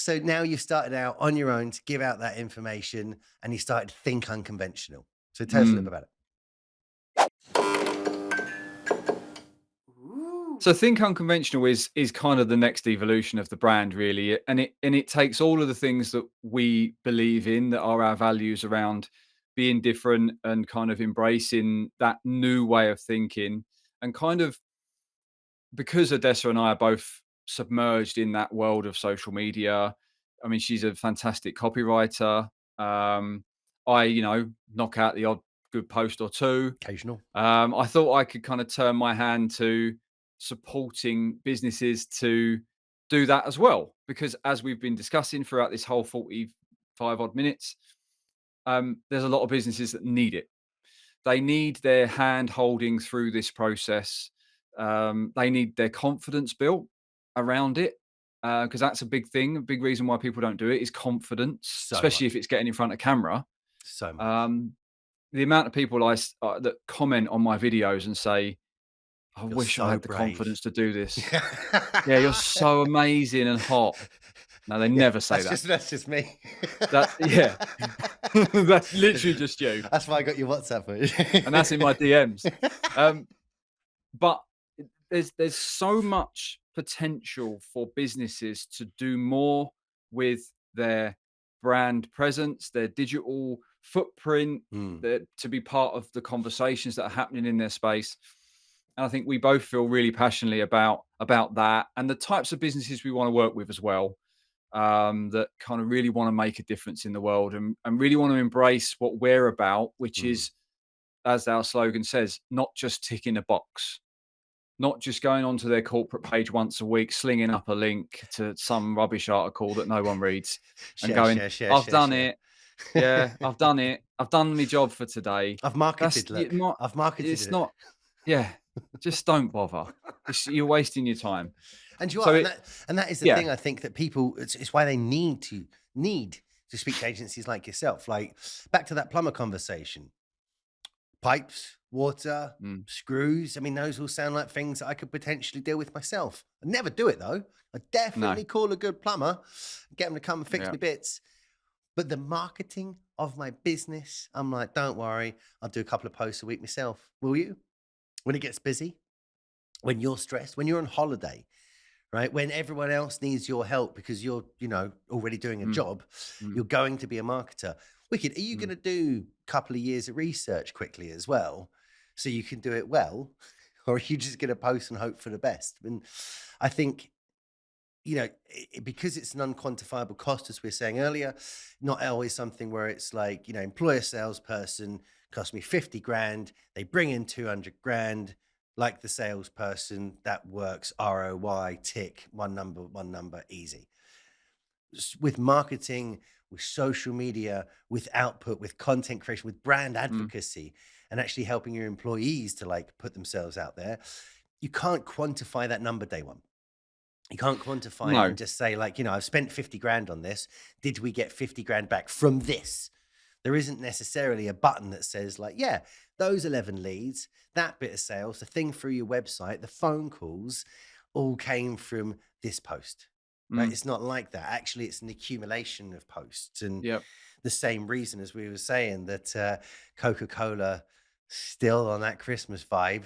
So now you've started out on your own to give out that information and you started to think unconventional. So tell us a little Mm. bit about it. Ooh. So Think Unconventional is kind of the next evolution of the brand, really, and it takes all of the things that we believe in, that are our values around being different and kind of embracing that new way of thinking, and kind of, because Odessa and I are both submerged in that world of social media. I mean, she's a fantastic copywriter. Um, I, knock out the odd good post or two. Occasional. I thought I could kind of turn my hand to supporting businesses to do that as well, because as we've been discussing throughout this whole 45 odd minutes, there's a lot of businesses that need it. They need their hand holding through this process. They need their confidence built around it, because that's a big thing. A big reason why people don't do it is confidence, So especially much. if it's getting in front of camera. So much. Um, the amount of people that comment on my videos and say, "I You're wish I so had the brave. confidence to do this." Yeah, you're so amazing and hot. No, they Yeah, never say that. that's just me. That yeah, that's literally just you, That's why I got your WhatsApp. and that's in my DMs. Um, but there's so much potential for businesses to do more with their brand presence, their digital footprint, Mm, to be part of the conversations that are happening in their space. And I think we both feel really passionately about that, and the types of businesses we want to work with as well. That kind of really want to make a difference in the world, and really want to embrace what we're about, which mm. is, as our slogan says, not just ticking a box, not just going onto their corporate page once a week, slinging up a link to some rubbish article that no one reads, and Share, going, share, share, "I've share, done share. it. Yeah, I've done it. I've done my job for today." I've That's marketed, look. not. I've marketed It's it. not. Yeah, just don't bother. You're wasting your time. And you So are, it. and that is the Yeah. thing. I think that people, it's why they need to speak to agencies like yourself. Like back to that plumber conversation, pipes, water, Mm, screws. I mean, those all sound like things that I could potentially deal with myself. I never do it though. I no. definitely call a good plumber, get them to come and fix Yeah. me bits. But the marketing of my business, I'm like, don't worry, I'll do a couple of posts a week myself. Will you? When it gets busy, when you're stressed, when you're on holiday, right? When everyone else needs your help because you're, already doing a Mm, job, mm, you're going to be a marketer. Wicked, are you going mm. to do a couple of years of research quickly as well so you can do it well? Or are you just going to post and hope for the best? And I think, because it's an unquantifiable cost, as we were saying earlier, not always something where it's like, employ a salesperson, cost me 50 grand, they bring in 200 grand, like the salesperson, that works, ROI, tick, one number, easy. With marketing, with social media, with output, with content creation, with brand Mm. advocacy, and actually helping your employees to like put themselves out there, you can't quantify that number day one. You can't quantify it and No. just say, like, I've spent 50 grand on this. Did we get 50 grand back from this? There isn't necessarily a button that says, like, yeah, those 11 leads, that bit of sales, the thing through your website, the phone calls all came from this post, right? Mm. It's not like that. Actually, it's an accumulation of posts. And Yep. the same reason as we were saying that Coca-Cola still on that Christmas vibe.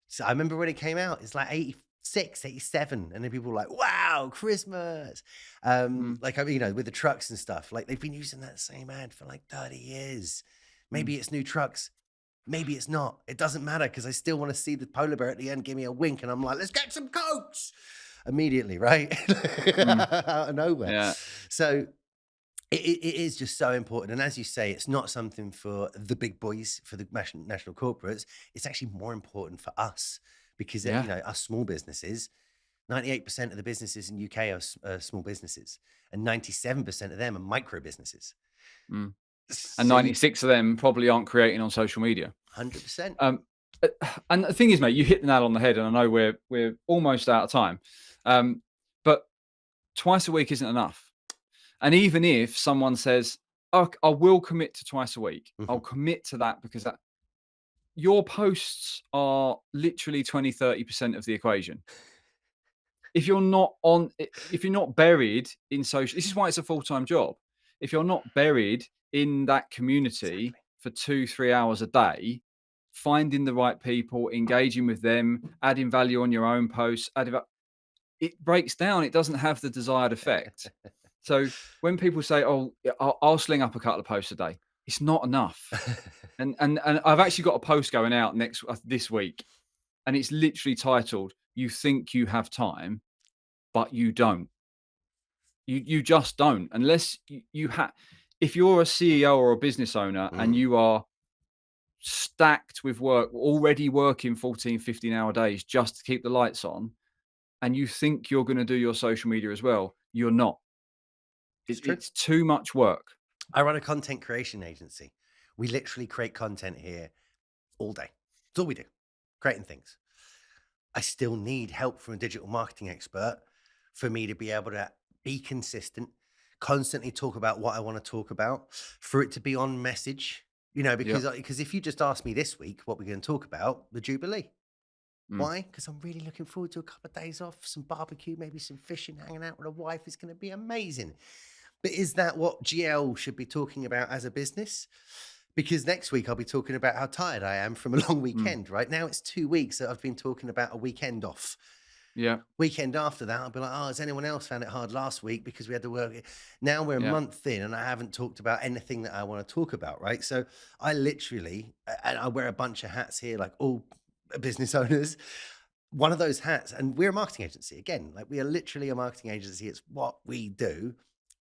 So I remember when it came out, it's like 86, 87, and then people were like, wow, Christmas. Mm, Like, I mean, with the trucks and stuff, like they've been using that same ad for like 30 years. mm. Maybe it's new trucks. Maybe it's not. It doesn't matter because I still want to see the polar bear at the end give me a wink, and I'm like, let's get some Cokes immediately, right? Mm. Out of nowhere. Yeah. So it is just so important. And as you say, it's not something for the big boys, for the national corporates. It's actually more important for us because, Yeah. us small businesses, 98% of the businesses in UK are small businesses, and 97% of them are micro businesses. Mm. And So 96 of them probably aren't creating on social media. 100%. Um, uh, and the thing is, mate, you hit the nail on the head, and I know we're almost out of time. But twice a week isn't enough. And even if someone says, "Oh, I will commit to twice a week," I'll Mhm. commit to that, because your posts are literally 20, 30% of the equation. if you're not on, if you're not buried in social, this is why it's a full-time job. If you're not buried in that community Exactly. for 2, 3 hours a day, finding the right people, engaging with them, adding value on your own posts, it breaks down. It doesn't have the desired effect. So when people say, "Oh, yeah, I'll sling up a couple of posts a day," it's not enough. And I've actually got a post going out this week, and it's literally titled, "You think you have time, but you don't. You just don't, unless you have. If you're a CEO or a business owner and Mm, you are stacked with work, already working 14, 15-hour days just to keep the lights on, and you think you're going to do your social media as well, you're not. it's true. It's too much work." I run a content creation agency. We literally create content here all day. That's all we do, creating things. I still need help from a digital marketing expert for me to be able to be consistent, constantly talk about what I want to talk about, for it to be on message, Yep. because if you just ask me this week what we're going to talk about, the Jubilee. Mm. Why? Because I'm really looking forward to a couple of days off, some barbecue, maybe some fishing, hanging out with a wife is going to be amazing. But is that what GL should be talking about as a business? Because next week I'll be talking about how tired I am from a long Mm. weekend. Right now it's 2 weeks that I've been talking about a weekend off. Yeah. Weekend after that, I'll be like, oh, has anyone else found it hard last week because we had to work? Now we're a Yeah. month in and I haven't talked about anything that I want to talk about. Right. So I literally, and I wear a bunch of hats here, like all business owners. One of those hats, and we're a marketing agency again, like we are literally a marketing agency. It's what we do.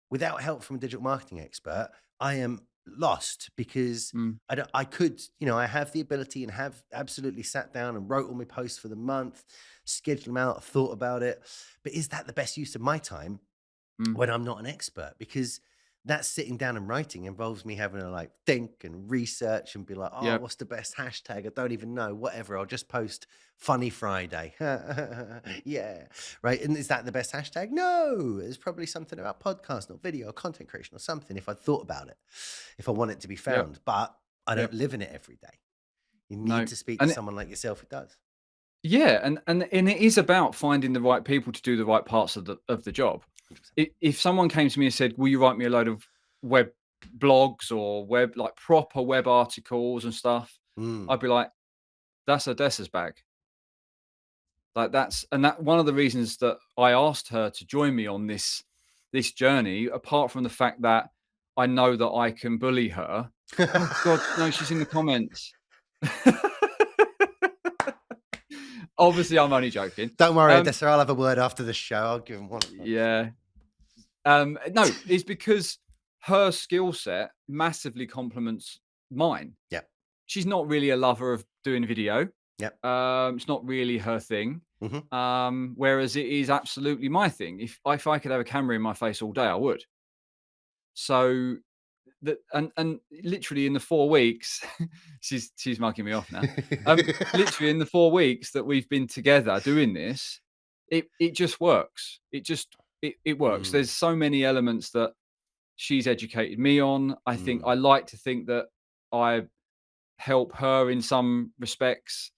Without help from a digital marketing expert, I am lost because Mm. I could, I have the ability and have absolutely sat down and wrote all my posts for the month, scheduled them out, thought about it. But is that the best use of my time Mm. when I'm not an expert? Because that sitting down and writing involves me having to like think and research and be like, oh, Yep. what's the best hashtag? I don't even know. Whatever. I'll just post funny Friday. Yeah. Right. And is that the best hashtag? No. There's probably something about podcast or video or content creation or something if I thought about it, if I want it to be Yep. found. But I don't Yep. live in it every day. You need No. to speak to And someone like yourself who does. yeah, and it is about finding the right people to do the right parts of the job. 100%. If someone came to me and said, "Will you write me a load of web blogs or web like proper web articles and stuff?" Mm. I'd be like, "That's Odessa's bag." Like that one of the reasons that I asked her to join me on this journey, apart from the fact that I know that I can bully her. Oh God, no, she's in the comments. Obviously, I'm only joking. Don't worry, Um, Odessa. I'll have a word after the show. I'll give him one punch. yeah. No, it's because her skill set massively complements mine. Yep. She's not really a lover of doing video. Yep. It's not really her thing. Hmm. Whereas it is absolutely my thing. If I could have a camera in my face all day, I would. So that and literally in the 4 weeks, she's mugging me off now. Literally in the 4 weeks that we've been together doing this, it just works. It works. Mm, There's so many elements that she's educated me on. mm. I like to think that I help her in some respects.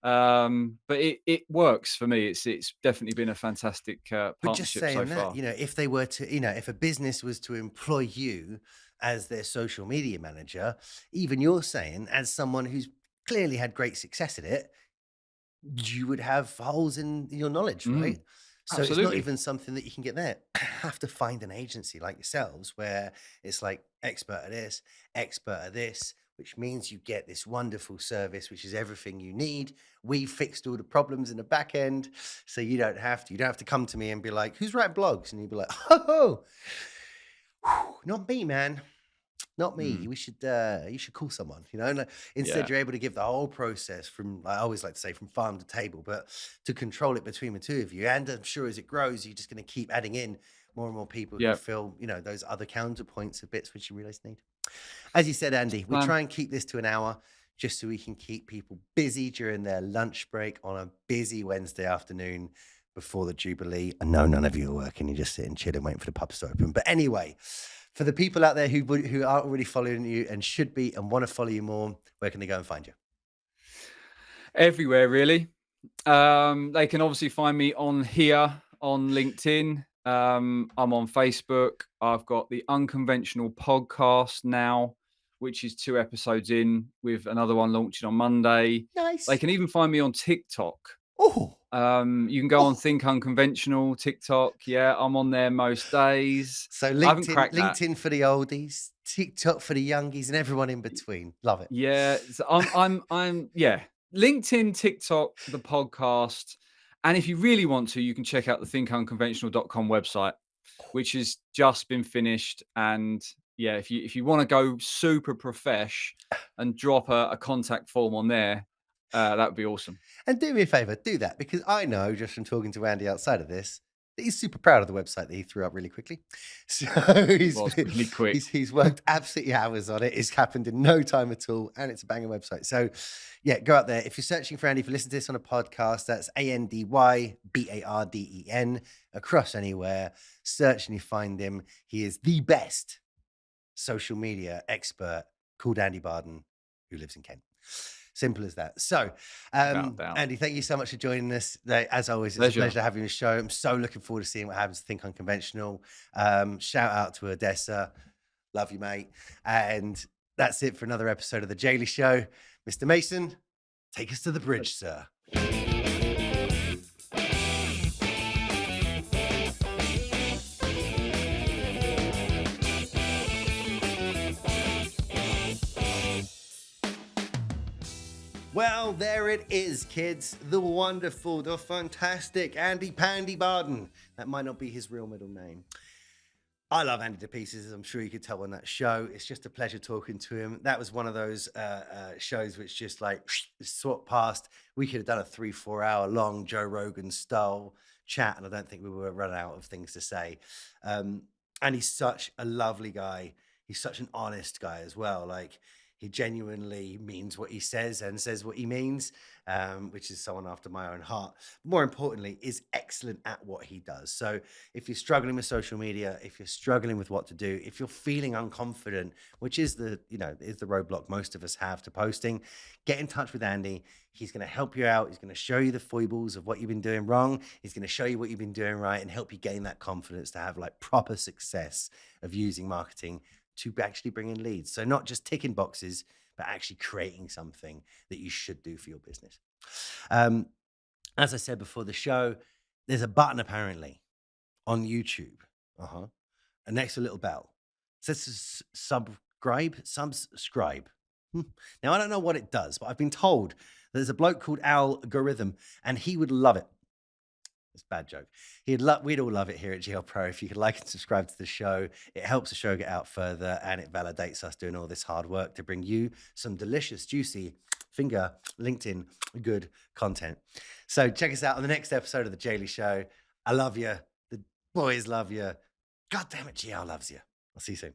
But it works for me. It's definitely been a fantastic But just partnership so saying that, far. if they were to, if a business was to employ you as their social media manager, even you're saying, as someone who's clearly had great success at it, you would have holes in your knowledge, right? Mm, So it's not absolutely. even something that you can get there. Have to find an agency like yourselves where it's like expert at this, expert at this, which means you get this wonderful service, which is everything you need. We fixed all the problems in the back end, so you don't have to. You don't have to come to me and be like, "Who's writing blogs?" And you'd be like, "Oh, not me, man." Not me. Mm, You should call someone, and instead yeah. you're able to give the whole process from, I always like to say, from farm to table, but to control it between the two of you. And I'm sure as it grows, you're just going to keep adding in more and more people who Yeah. feel, those other counterpoints of bits which you realize need. As you said, It's Andy, the we plan. try and keep this to an hour just so we can keep people busy during their lunch break on a busy Wednesday afternoon before the Jubilee. I know none of you are working, you're just sitting chilling, waiting for the pubs to open. But anyway, for the people out there who aren't already following you and should be and want to follow you more, where can they go and find you? Everywhere really. They can obviously find me on here on LinkedIn. I'm on Facebook. I've got the Unconventional podcast now, which is 2 episodes in, with another one launching on Monday. They Nice. can even find me on TikTok. Oh, You can go on oh. Think Unconventional TikTok. Yeah, I'm on there most days. So I haven't LinkedIn, cracked that. LinkedIn for the oldies, TikTok for the youngies, and everyone in between. Love it. Yeah, so I'm yeah. LinkedIn, TikTok, the podcast, and if you really want to, you can check out the thinkunconventional.com website, which has just been finished. And yeah, if you want to go super profesh and drop a contact form on there, that would be awesome. And do me a favor, do that because I know just from talking to Andy outside of this that he's super proud of the website that he threw up really quickly. So It was really quick. he's worked absolutely hours on it. It's happened in no time at all, and it's a banger website. So yeah, go out there. If you're searching for Andy, if you listen to this on a podcast, that's ANDYBARDEN across anywhere. Search and you find him. He is the best social media expert called Andy Barden, who lives in Kent. Simple as that. So, Without doubt. Andy, thank you so much for joining us. As always, it's a Pleasure. pleasure having you on the show. I'm so looking forward to seeing what happens to Think Unconventional. Shout out to Odessa. Love you, mate. And that's it for another episode of The Daily Show. Mr. Mason, take us to the bridge, sir. Well, there it is, kids. The wonderful, the fantastic Andy Pandy Barden. That might not be his real middle name. I love Andy to pieces, as I'm sure you could tell on that show. It's just a pleasure talking to him. That was one of those shows which just like swapped past. We could have done a 3-4 hour long Joe Rogan style chat, and I don't think we were running out of things to say. And he's such a lovely guy. He's such an honest guy as well. Like, he genuinely means what he says and says what he means, which is someone after my own heart. More importantly, is excellent at what he does. So if you're struggling with social media, if you're struggling with what to do, if you're feeling unconfident, which is the roadblock most of us have to posting, get in touch with Andy. He's going to help you out. He's going to show you the foibles of what you've been doing wrong. He's going to show you what you've been doing right and help you gain that confidence to have like proper success of using marketing to actually bring in leads. So not just ticking boxes, but actually creating something that you should do for your business. As I said before the show, there's a button apparently on YouTube, and next to a little bell. It says subscribe. Now, I don't know what it does, but I've been told that there's a bloke called Algorithm, and he would love it. It's a bad joke. We'd all love it here at GLPro if you could like and subscribe to the show. It helps the show get out further, and it validates us doing all this hard work to bring you some delicious, juicy, finger LinkedIn good content. So check us out on the next episode of The Daily Show. I love you. The boys love you. God damn it, GL loves you. I'll see you soon.